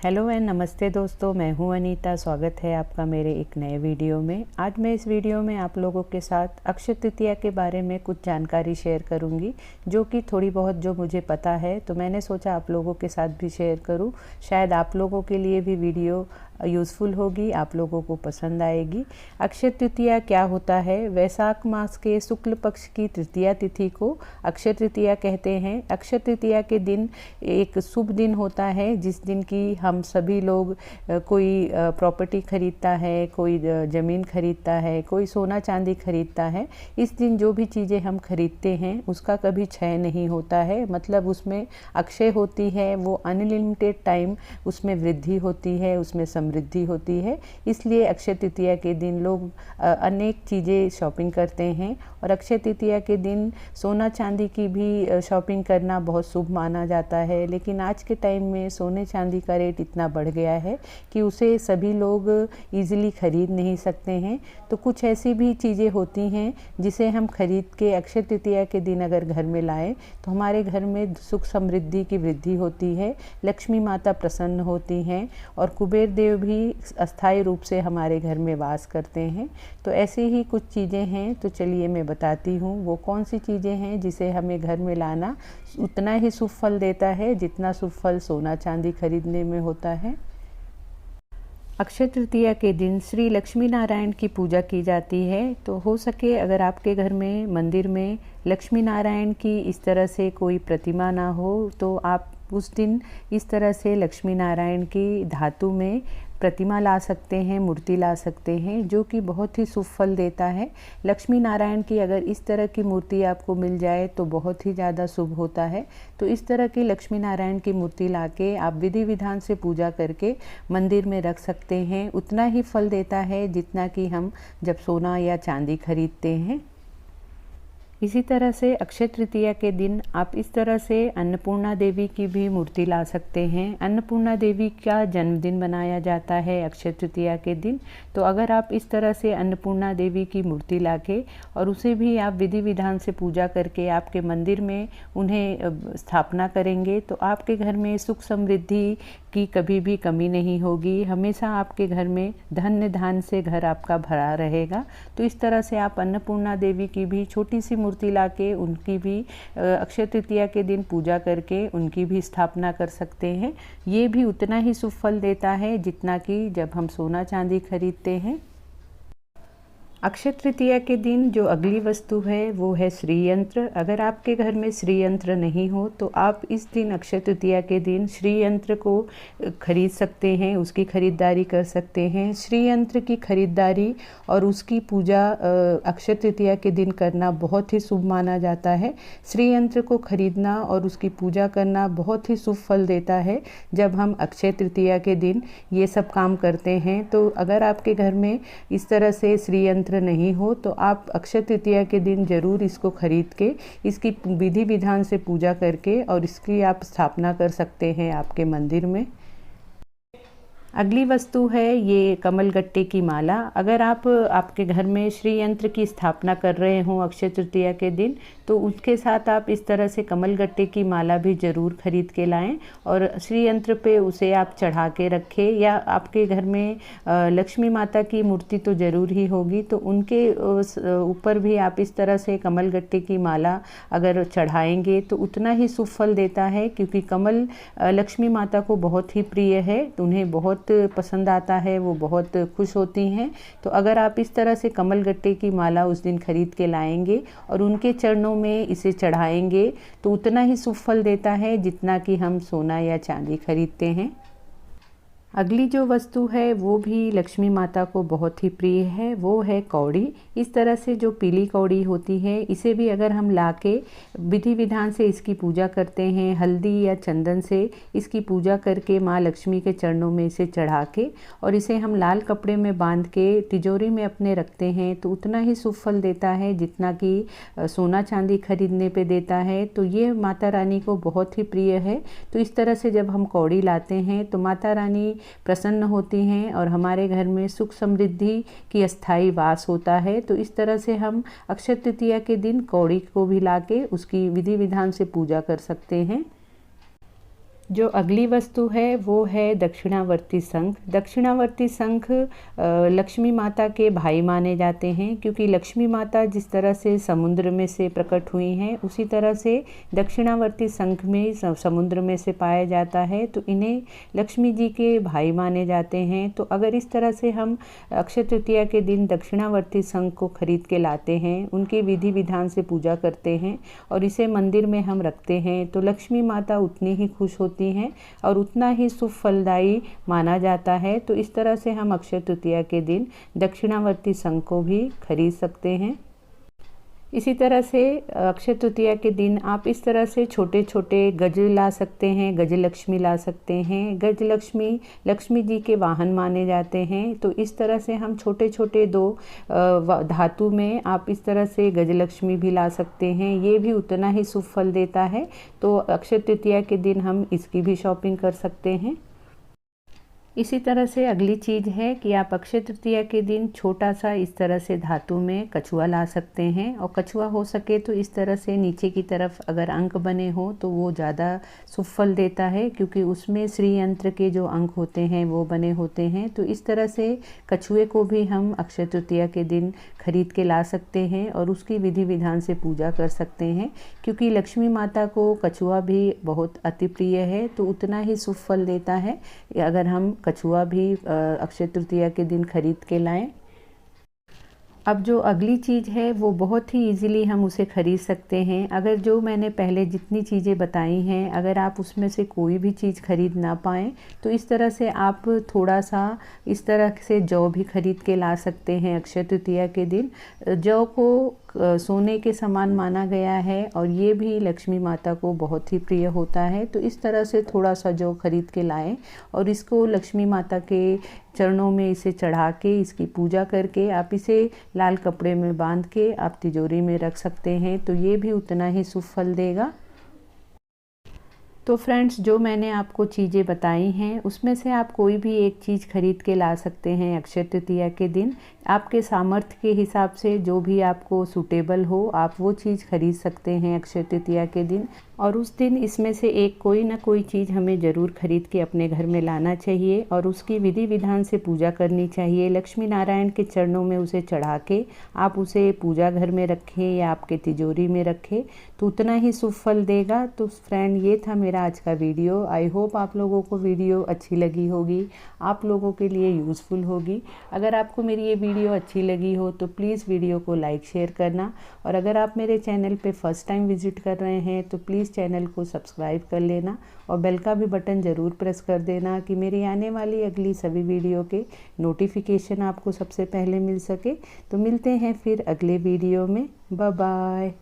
Hello and नमस्ते दोस्तों, मैं हूं अनीता। स्वागत है आपका मेरे एक नए वीडियो में। आज मैं इस वीडियो में आप लोगों के साथ अक्षय तृतीया के बारे में कुछ जानकारी शेयर करूंगी, जो कि थोड़ी बहुत जो मुझे पता है, तो मैंने सोचा आप लोगों के साथ भी शेयर करूं। शायद आप लोगों के लिए भी वीडियो यूज़फुल होगी, आप लोगों को पसंद आएगी। अक्षय तृतीया क्या होता है? वैशाख मास के शुक्ल पक्ष की तृतीया तिथि को अक्षय तृतीया कहते हैं। अक्षय तृतीया के दिन एक शुभ दिन होता है, जिस दिन की हम सभी लोग कोई प्रॉपर्टी खरीदता है, कोई ज़मीन खरीदता है, कोई सोना चांदी खरीदता है। इस दिन जो भी चीज़ें हम खरीदते हैं उसका कभी क्षय नहीं होता है, मतलब उसमें अक्षय होती है, वो अनलिमिटेड टाइम उसमें वृद्धि होती है, उसमें समृद्धि होती है। इसलिए अक्षय तृतीया के दिन लोग अनेक चीज़ें शॉपिंग करते हैं और अक्षय तृतीया के दिन सोना चांदी की भी शॉपिंग करना बहुत शुभ माना जाता है। लेकिन आज के टाइम में सोने चांदी का रेट इतना बढ़ गया है कि उसे सभी लोग इजीली खरीद नहीं सकते हैं। तो कुछ ऐसी भी चीज़ें होती हैं जिसे हम खरीद के अक्षय तृतीया के दिन अगर घर में लाएं तो हमारे घर में सुख समृद्धि की वृद्धि होती है, लक्ष्मी माता प्रसन्न होती हैं और कुबेर देव भी अस्थायी रूप से हमारे घर में वास करते हैं। तो ऐसी ही कुछ चीज़ें हैं, तो चलिए मैं बताती हूँ वो कौन सी चीज़ें हैं जिसे हमें घर में लाना उतना ही शुभ फल देता है जितना शुभ फल सोना चांदी खरीदने में होता है। अक्षय तृतीया के दिन श्री लक्ष्मी नारायण की पूजा की जाती है। तो हो सके अगर आपके घर में मंदिर में लक्ष्मी नारायण की इस तरह से कोई प्रतिमा ना हो तो आप उस दिन इस तरह से लक्ष्मी नारायण की धातु में प्रतिमा ला सकते हैं, मूर्ति ला सकते हैं, जो कि बहुत ही शुभ फल देता है। लक्ष्मी नारायण की अगर इस तरह की मूर्ति आपको मिल जाए तो बहुत ही ज़्यादा शुभ होता है। तो इस तरह की लक्ष्मी नारायण की मूर्ति लाके आप विधि विधान से पूजा करके मंदिर में रख सकते हैं। उतना ही फल देता है जितना कि हम जब सोना या चांदी खरीदते हैं। इसी तरह से अक्षय तृतीया के दिन आप इस तरह से अन्नपूर्णा देवी की भी मूर्ति ला सकते हैं। अन्नपूर्णा देवी का जन्मदिन मनाया जाता है अक्षय तृतीया के दिन। तो अगर आप इस तरह से अन्नपूर्णा देवी की मूर्ति लाके और उसे भी आप विधि विधान से पूजा करके आपके मंदिर में उन्हें स्थापना करेंगे तो आपके घर में सुख समृद्धि की कभी भी कमी नहीं होगी। हमेशा आपके घर में धन्य धान से घर आपका भरा रहेगा। तो इस तरह से आप अन्नपूर्णा देवी की भी छोटी सी मूर्ति लाके उनकी भी अक्षय तृतीया के दिन पूजा करके उनकी भी स्थापना कर सकते हैं। ये भी उतना ही शुभ फल देता है जितना कि जब हम सोना चांदी खरीदते हैं। अक्षय तृतीया के दिन जो अगली वस्तु है वो है श्री यंत्र। अगर आपके घर में श्री यंत्र नहीं हो तो आप इस दिन अक्षय तृतीया के दिन श्री यंत्र को खरीद सकते हैं, उसकी खरीदारी कर सकते हैं। श्री यंत्र की खरीदारी और उसकी पूजा अक्षय तृतीया के दिन करना बहुत ही शुभ माना जाता है। श्री यंत्र को खरीदना और उसकी पूजा करना बहुत ही शुभ फल देता है जब हम अक्षय तृतीया के दिन ये सब काम करते हैं। तो अगर आपके घर में इस तरह से श्री यंत्र नहीं हो तो आप अक्षय तृतीया के दिन ज़रूर इसको खरीद के इसकी विधि विधान से पूजा करके और इसकी आप स्थापना कर सकते हैं आपके मंदिर में। अगली वस्तु है ये कमल गट्टे की माला। अगर आप आपके घर में श्री यंत्र की स्थापना कर रहे हों अक्षय तृतीया के दिन तो उसके साथ आप इस तरह से कमल गट्टे की माला भी ज़रूर खरीद के लाएं और श्री यंत्र पे उसे आप चढ़ा के रखें। या आपके घर में लक्ष्मी माता की मूर्ति तो ज़रूर ही होगी तो उनके ऊपर भी आप इस तरह से कमल गट्टे की माला अगर चढ़ाएंगे तो उतना ही शुभ फल देता है, क्योंकि कमल लक्ष्मी माता को बहुत ही प्रिय है, तो उन्हें बहुत पसंद आता है, वो बहुत खुश होती हैं। तो अगर आप इस तरह से कमल गट्टे की माला उस दिन खरीद के लाएंगे और उनके चरणों में इसे चढ़ाएंगे तो उतना ही शुभ फल देता है जितना कि हम सोना या चांदी खरीदते हैं। अगली जो वस्तु है वो भी लक्ष्मी माता को बहुत ही प्रिय है, वो है कौड़ी। इस तरह से जो पीली कौड़ी होती है इसे भी अगर हम लाके विधि विधान से इसकी पूजा करते हैं, हल्दी या चंदन से इसकी पूजा करके माँ लक्ष्मी के चरणों में इसे चढ़ा के और इसे हम लाल कपड़े में बांध के तिजोरी में अपने रखते हैं तो उतना ही शुभ फल देता है जितना कि सोना चांदी खरीदने पे देता है। तो ये माता रानी को बहुत ही प्रिय है। तो इस तरह से जब हम कौड़ी लाते हैं तो माता रानी प्रसन्न होती हैं और हमारे घर में सुख समृद्धि की अस्थायी वास होता है। तो इस तरह से हम अक्षय तृतीया के दिन कौड़ी को भी लाके उसकी विधि विधान से पूजा कर सकते हैं। जो अगली वस्तु है वो है दक्षिणावर्ती शंख। दक्षिणावर्ती शंख लक्ष्मी माता के भाई माने जाते हैं, क्योंकि लक्ष्मी माता जिस तरह से समुद्र में से प्रकट हुई हैं उसी तरह से दक्षिणावर्ती शंख में समुद्र में से पाया जाता है, तो इन्हें लक्ष्मी जी के भाई माने जाते हैं। तो अगर इस तरह से हम अक्षय तृतीया के दिन दक्षिणावर्ती शंख को खरीद के लाते हैं, उनके विधि विधान से पूजा करते हैं और इसे मंदिर में हम रखते हैं, तो लक्ष्मी माता उतनी ही खुश होती हैं और उतना ही शुभ फलदायी माना जाता है। तो इस तरह से हम अक्षय तृतीया के दिन दक्षिणावर्ती शंख को भी खरीद सकते हैं। इसी तरह से अक्षय तृतीया के दिन आप इस तरह से छोटे छोटे गज ला सकते हैं, गजलक्ष्मी ला सकते हैं। गजलक्ष्मी लक्ष्मी जी के वाहन माने जाते हैं, तो इस तरह से हम छोटे छोटे 2 धातु में आप इस तरह से गजलक्ष्मी भी ला सकते हैं। ये भी उतना ही शुभ फल देता है, तो अक्षय तृतीया के दिन हम इसकी भी शॉपिंग कर सकते हैं। इसी तरह से अगली चीज़ है कि आप अक्षय तृतीया के दिन छोटा सा इस तरह से धातु में कछुआ ला सकते हैं, और कछुआ हो सके तो इस तरह से नीचे की तरफ अगर अंक बने हो तो वो ज़्यादा शुभ फल देता है, क्योंकि उसमें श्री यंत्र के जो अंक होते हैं वो बने होते हैं। तो इस तरह से कछुए को भी हम अक्षय तृतीया के दिन खरीद के ला सकते हैं और उसकी विधि विधान से पूजा कर सकते हैं, क्योंकि लक्ष्मी माता को कछुआ भी बहुत अति प्रिय है, तो उतना ही शुभ फल देता है अगर हम कछुआ भी अक्षय तृतीया के दिन खरीद के लाएं। अब जो अगली चीज़ है वो बहुत ही इजीली हम उसे ख़रीद सकते हैं। अगर जो मैंने पहले जितनी चीज़ें बताई हैं, अगर आप उसमें से कोई भी चीज़ खरीद ना पाएँ तो इस तरह से आप थोड़ा सा इस तरह से जौ भी खरीद के ला सकते हैं अक्षय तृतीया के दिन। जौ को सोने के समान माना गया है और ये भी लक्ष्मी माता को बहुत ही प्रिय होता है, तो इस तरह से थोड़ा सा जौ खरीद के लाएं और इसको लक्ष्मी माता के चरणों में इसे चढ़ा के इसकी पूजा करके आप इसे लाल कपड़े में बांध के आप तिजोरी में रख सकते हैं, तो ये भी उतना ही शुभ फल देगा। तो फ्रेंड्स, जो मैंने आपको चीज़ें बताई हैं उसमें से आप कोई भी एक चीज़ खरीद के ला सकते हैं अक्षय तृतीया के दिन। आपके सामर्थ्य के हिसाब से जो भी आपको सूटेबल हो आप वो चीज़ खरीद सकते हैं अक्षय तृतीया के दिन, और उस दिन इसमें से एक कोई ना कोई चीज़ हमें ज़रूर खरीद के अपने घर में लाना चाहिए और उसकी विधि विधान से पूजा करनी चाहिए। लक्ष्मी नारायण के चरणों में उसे चढ़ा के आप उसे पूजा घर में रखें या आपके तिजोरी में रखें, तो उतना ही शुभ फल देगा। तो फ्रेंड, ये था मेरा आज का वीडियो। आई होप आप लोगों को वीडियो अच्छी लगी होगी, आप लोगों के लिए यूज़फुल होगी। अगर आपको मेरी ये वीडियो अच्छी लगी हो तो प्लीज़ वीडियो को लाइक शेयर करना, और अगर आप मेरे चैनल पे फर्स्ट टाइम विज़िट कर रहे हैं तो प्लीज़ चैनल को सब्सक्राइब कर लेना और बेल का भी बटन ज़रूर प्रेस कर देना कि मेरी आने वाली अगली सभी वीडियो के नोटिफिकेशन आपको सबसे पहले मिल सके। तो मिलते हैं फिर अगले वीडियो में। Bye bye.